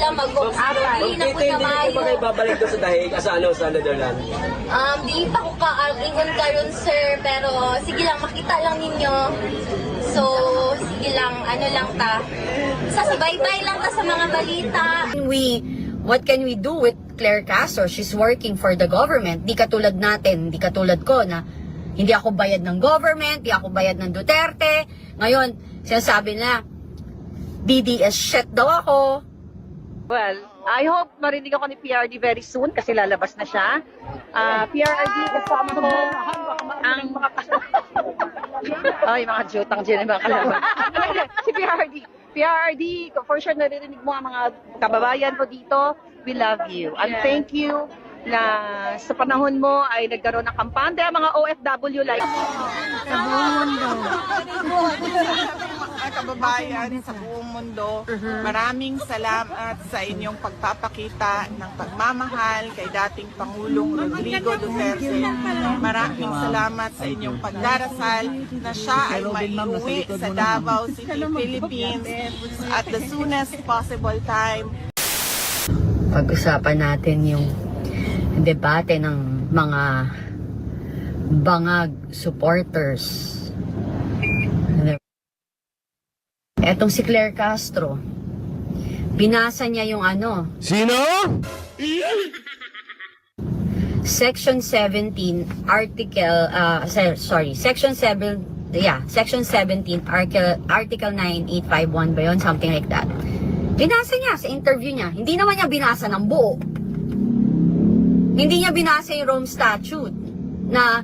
sila mag-grocery na po Hindi sa ko mayo. ba kayo babalik doon sa dahig sa Netherlands? Di pa ko ka-ingon karon sir, pero sige lang, makita lang ninyo. So, sige lang, ano lang ta. Sasubaybay lang ta sa mga balita. What can we do with Claire Castro? She's working for the government. Di katulad natin, di katulad ko na hindi ako bayad ng government, di ako bayad ng Duterte. Ngayon, sinasabi na, DDS shit daw ako. Well, I hope marinig ako ni PRD very soon kasi lalabas na siya. PRD, kasama ko ang mga ay, mga jutang dyan, mga kalaban. Si PRD, for sure naririnig mo ang mga kababayan ko dito. We love you. And thank you na sa panahon mo ay nagkaroon ng kampante ang mga OFW like Sa buong mundo. Mga kababayan sa buong mundo, maraming salamat sa inyong pagpapakita ng pagmamahal kay dating Pangulong Rodrigo Duterte. Maraming salamat sa inyong pagdarasal na siya ay maiuwi sa Davao City, Philippines at the soonest possible time. Pag-usapan natin yung debate ng mga bangag supporters. Etong si Claire Castro, binasa niya yung ano? Sino? Section 17 article Section 7, Section 17 article 9851 ba yun? Something like that. Binasa niya sa interview niya. Hindi naman niya binasa ng buo. Hindi niya binasa yung Rome Statute na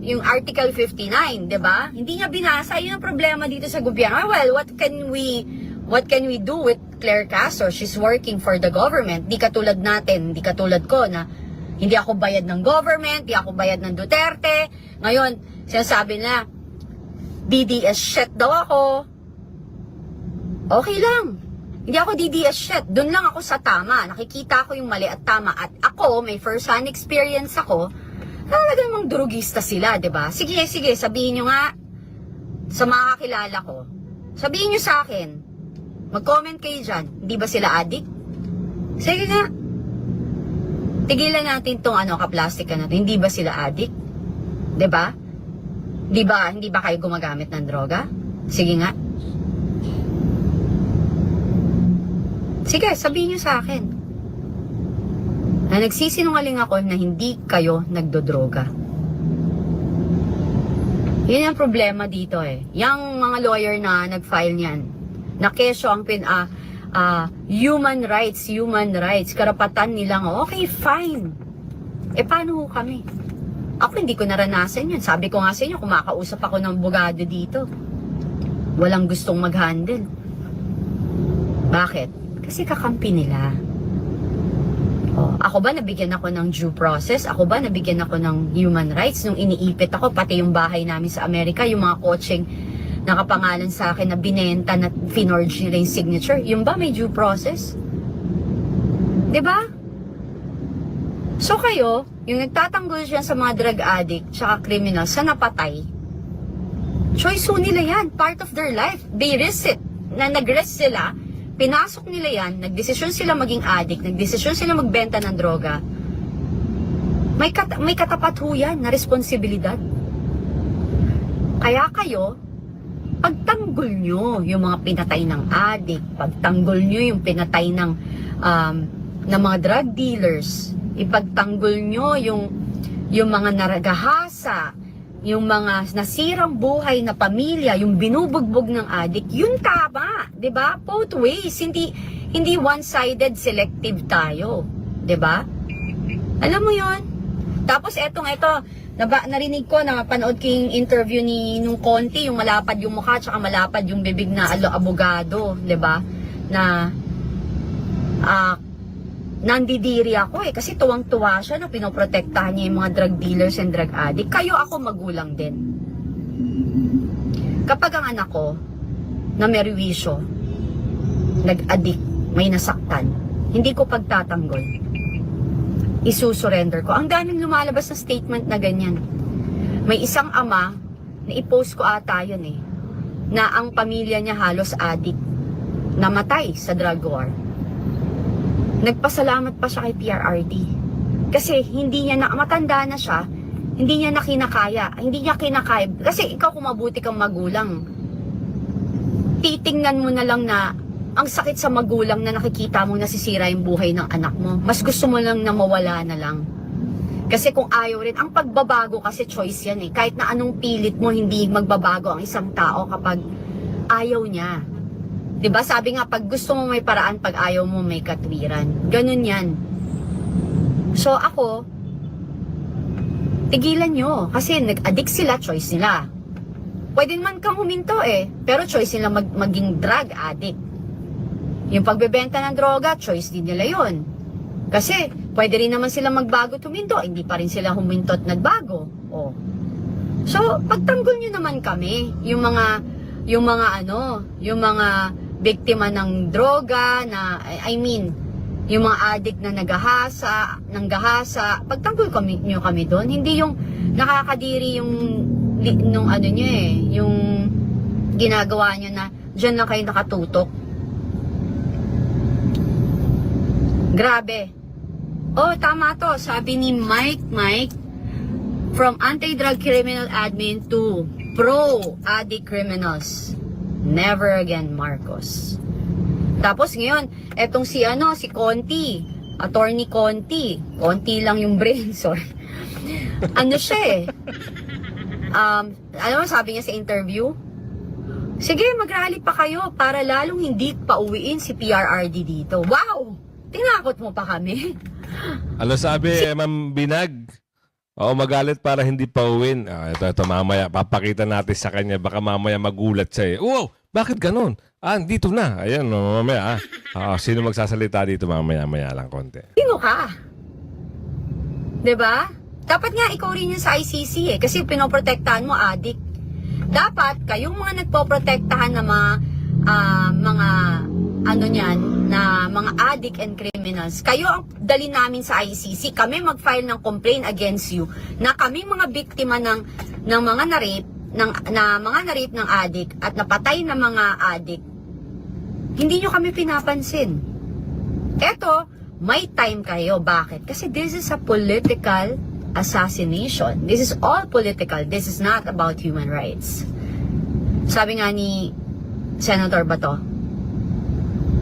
yung Article 59, 'di ba? Hindi niya binasa. Yun ang problema dito sa gobyerno. Well, what can we do with Claire Castro? She's working for the government. Di katulad natin, di katulad ko na hindi ako bayad ng government, di ako bayad ng Duterte. Ngayon, sinasabi na DDS shit daw ako. Okay lang. Hindi ako DDS shit. Doon lang ako sa tama. Nakikita ko yung mali at tama. At ako, may first-hand experience ako. Talagang mga drugista sila, 'di ba? Sige, sabihin nyo nga sa mga kakilala ko. Sabihin nyo sa akin. Mag-comment kayo dyan. Hindi ba sila addict? Sige nga. Tigilan natin tong kaplastika na to. Hindi ba sila addict? 'Di ba? Hindi ba kayo gumagamit ng droga? Sige nga. Sige, sabihin nyo sa akin na nagsisinungaling ako na hindi kayo nagdodroga. Yun ang problema dito eh. Yung mga lawyer na nag-file niyan, na keso ang human rights, karapatan nilang, okay, fine. Paano kami? Ako hindi ko naranasan yun. Sabi ko nga sa inyo, kumakausap ako ng abogado dito. Walang gustong mag-handle. Bakit? Kasi kakampi nila. Ako ba nabigyan ako ng due process? Ako ba nabigyan ako ng human rights? Nung iniipit ako, pati yung bahay namin sa Amerika, yung mga coaching nakapangalan sa akin na binenta na finorge nila yung signature. Yung ba may due process? 'Di ba? So kayo, yung nagtatanggol siya sa mga drug addict tsaka criminal sa napatay, choice ho nila yan. Part of their life. They risk it. Na nag-risk sila, pinasok nila yan, nagdesisyon sila maging addict, nagdesisyon sila magbenta ng droga. May katapat ho yan na responsibilidad. Kaya kayo, pagtanggol nyo yung mga pinatay ng addict, pagtanggol nyo yung pinatay ng mga drug dealers, ipagtanggol nyo yung mga naragahasa, yung mga nasirang buhay na pamilya, yung binubugbog ng addict, yun tama, 'di ba? Both ways, hindi one-sided selective tayo, 'di ba? Alam mo 'yon? Tapos ito, narinig ko na panood ko yung interview nung Conti, yung malapad yung mukha tsaka malapad yung bibig na abogado, 'di ba? Na nandidiri ako kasi tuwang-tuwa siya na pinoprotektahan niya yung mga drug dealers and drug addict. Kayo, ako magulang din. Kapag ang anak ko na merwisyo, nag-addict, may nasaktan, hindi ko pagtatanggol. Isusurrender ko. Ang daming lumalabas na statement na ganyan. May isang ama, na i-post ko ata yun na ang pamilya niya halos addict, namatay sa drug war. nagpasalamat pa siya kay PRRD. Kasi hindi niya matanda na siya, hindi niya kinakaya. Kasi ikaw kung mabuti kang magulang, titingnan mo na lang na ang sakit sa magulang na nakikita mo nasisira yung buhay ng anak mo. Mas gusto mo lang na mawala na lang. Kasi kung ayaw rin, ang pagbabago kasi choice yan eh. Kahit na anong pilit mo, hindi magbabago ang isang tao kapag ayaw niya. 'Di ba? Sabi nga, pag gusto mo may paraan, pag ayaw mo may katwiran. Ganun yan. So ako, tigilan nyo. Kasi nag-addict sila, choice nila. Pwede man kang huminto eh. Pero choice nila maging drug addict. Yung pagbebenta ng droga, choice din nila yon. Kasi pwede rin naman sila magbago tuminto, hindi pa rin sila huminto at nagbago. Oh. So, pagtanggol nyo naman kami, yung mga biktima ng droga na, yung mga addict na nanggahasa, pagtanggol nyo kami doon. Hindi yung nakakadiri yung yung ginagawa nyo na dyan lang kayo nakatutok. Grabe. Oh, tama to. Sabi ni Mike, from anti-drug criminal admin to pro-addict criminals. Never again, Marcos. Tapos ngayon, etong si Conti, Attorney Conti. Conti lang yung brain, sorry. Ano siya eh? Alam mo, sabi niya sa interview, sige, mag-rally pa kayo para lalong hindi pauwiin si PRRD dito. Wow! Tinakot mo pa kami. Ano sabi, Ma'am Binag? Oo, magalit para hindi pauwin. Ito, mamaya, papakita natin sa kanya. Baka mamaya magulat siya eh. Wow, bakit ganun? Dito na. Ayan, mamaya. Sino magsasalita dito mamaya lang konti. Sino ka? 'Di ba? Dapat nga ikaw rin yung sa ICC eh. Kasi pinoprotektahan mo, addict. Dapat, kayong mga nagpoprotektahan ng mga addict and criminals, kayo ang dali namin sa ICC. Kami mag-file ng complaint against you na kami mga biktima ng mga na-rape, mga na-rape ng addict at napatay na mga addict. Hindi nyo kami pinapansin. Eto, may time kayo. Bakit? Kasi this is a political assassination. This is all political. This is not about human rights. Sabi nga ni Senator Bato,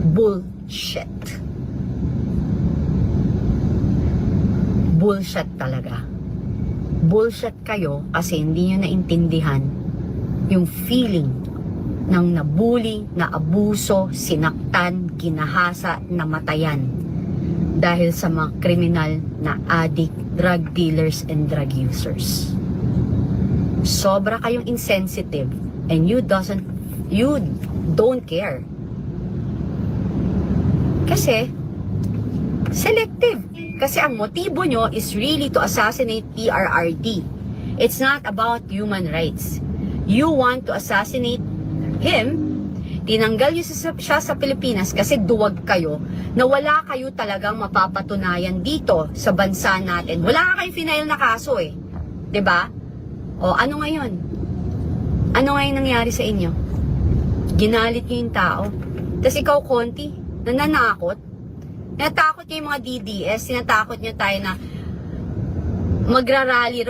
bullshit. Bullshit talaga. Bullshit kayo kasi hindi nyo naintindihan yung feeling ng nabuli, naabuso, sinaktan, ginahasa, namatayan dahil sa mga kriminal na addict, drug dealers, and drug users. Sobra kayong insensitive and you don't care. Kasi selective. Kasi ang motibo nyo is really to assassinate PRRD. It's not about human rights. You want to assassinate him. Tinanggal nyo siya sa Pilipinas kasi duwag kayo na wala kayo talagang mapapatunayan dito sa bansa natin. Wala kayong final na kaso eh. 'Di ba? O ano ngayon? Ano ngayon nangyari sa inyo? Ginalit nyo yung tao. Tapos ikaw, Conti, nananakot. Natakot nyo yung mga DDS. Sinatakot nyo tayo na magrarally.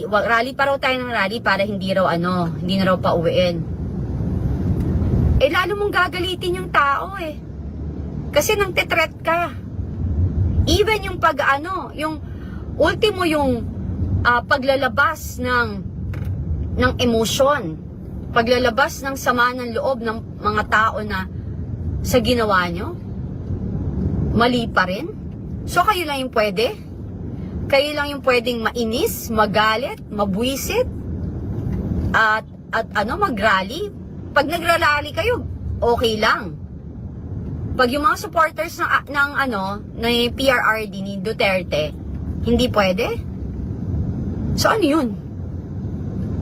Rally pa raw tayo ng rally para hindi na raw pauwiin. Lalo mong gagalitin yung tao eh. Kasi nang tetret ka. Even yung yung ultimo yung paglalabas ng emosyon, paglalabas ng sama ng loob ng mga tao na sa ginawa nyo, mali pa rin. So kayo lang yung pwede? Kayo lang yung pwedeng mainis, magalit, mabwisit, at mag-rally? Pag nag-rally kayo, okay lang. Pag yung mga supporters ng PRRD ni Duterte, hindi pwede? So ano yun?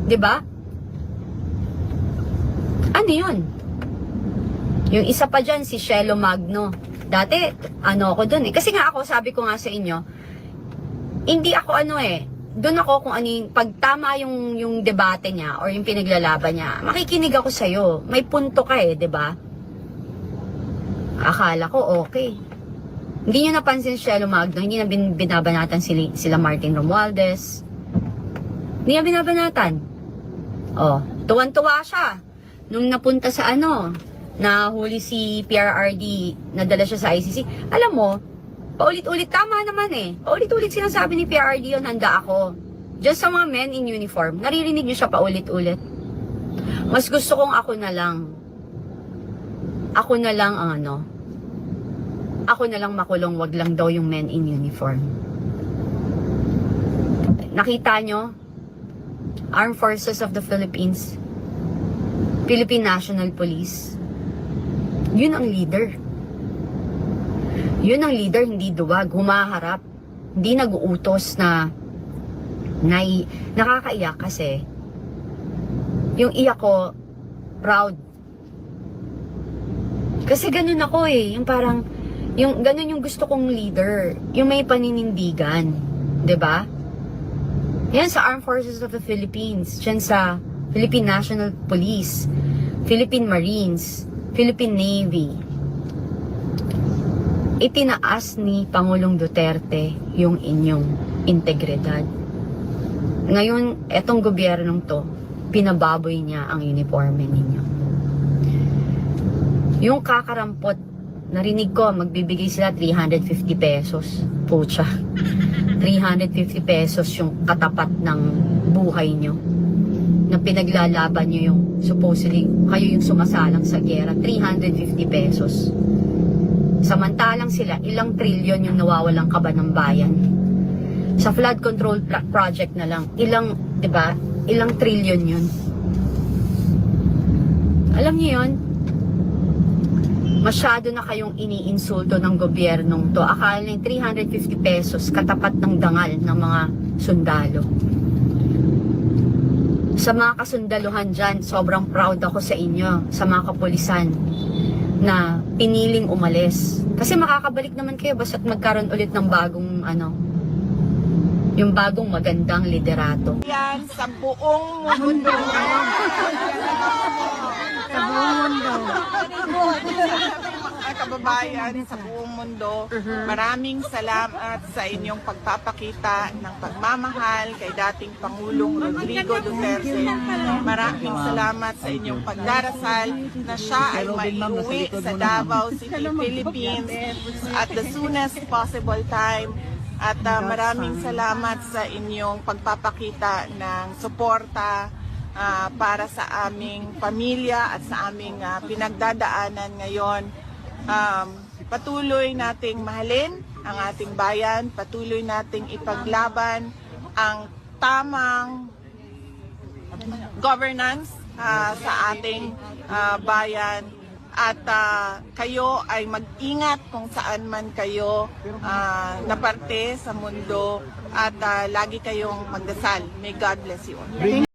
'Di ba? Ano yun? Yung isa pa dyan, si Shelo Magno. Dati, ako dun eh. Kasi nga ako, sabi ko nga sa inyo, hindi ako doon ako kung pag tama yung debate niya or yung pinaglalaban niya, makikinig ako sa'yo. May punto ka eh, 'di ba? Akala ko okay. Hindi nyo napansin si Shelo Magno, hindi na binabanatan sila Martin Romualdez. Hindi na binabanatan. Oh, tuwan-tuwa siya. Nung napunta sa nahuli si PRRD, nadala siya sa ICC. Alam mo, paulit-ulit, tama naman eh. Paulit-ulit sinasabi ni PRRD yun, handa ako. Just sa mga men in uniform, naririnig nyo siya paulit-ulit. Mas gusto kong ako na lang ang ako na lang makulong, wag lang daw yung men in uniform. Nakita nyo? Armed Forces of the Philippines, Philippine National Police, yun ang leader. Yun ang leader, hindi duwag, humaharap, hindi nag-uutos na nakakaiyak kasi yung iyak ko, proud. Kasi ganun ako eh, yung parang, ganun yung gusto kong leader, yung may paninindigan, 'di ba? Yan sa Armed Forces of the Philippines, yan sa Philippine National Police, Philippine Marines, Philippine Navy. Itinaas ni Pangulong Duterte yung inyong integridad. Ngayon, etong gobyernong to, pinababoy niya ang uniforme ninyo. Yung kakarampot, narinig ko, magbibigay sila 350 pesos. Pucha. 350 pesos yung katapat ng buhay nyo. Na pinaglalaban nyo yung, supposedly, kayo yung sumasalang sa gera. 350 pesos. Samantalang sila, ilang trilyon yung nawawalang kaba ng bayan. Sa flood control project na lang, diba? Ilang trilyon yun. Alam niyo yun? Masyado na kayong iniinsulto ng gobyernong to. Akala na yung 350 pesos katapat ng dangal ng mga sundalo. Sa mga kasundaluhan dyan, sobrang proud ako sa inyo, sa mga kapulisan na piniling umalis. Kasi makakabalik naman kayo basta't magkaroon ulit ng bagong yung bagong magandang liderato. Yan sa buong mundo. Sa buong mundo. Mga kababayan sa buong mundo, maraming salamat sa inyong pagpapakita ng pagmamahal kay dating Pangulong Rodrigo Duterte. Maraming salamat sa inyong pagdarasal na siya ay maiuwi sa Davao City, Philippines at the soonest possible time. At maraming salamat sa inyong pagpapakita ng suporta para sa aming pamilya at sa aming pinagdadaanan ngayon. Patuloy nating mahalin ang ating bayan, patuloy nating ipaglaban ang tamang governance sa ating bayan. At kayo ay mag-ingat kung saan man kayo na parte sa mundo at lagi kayong magdasal. May God bless you all.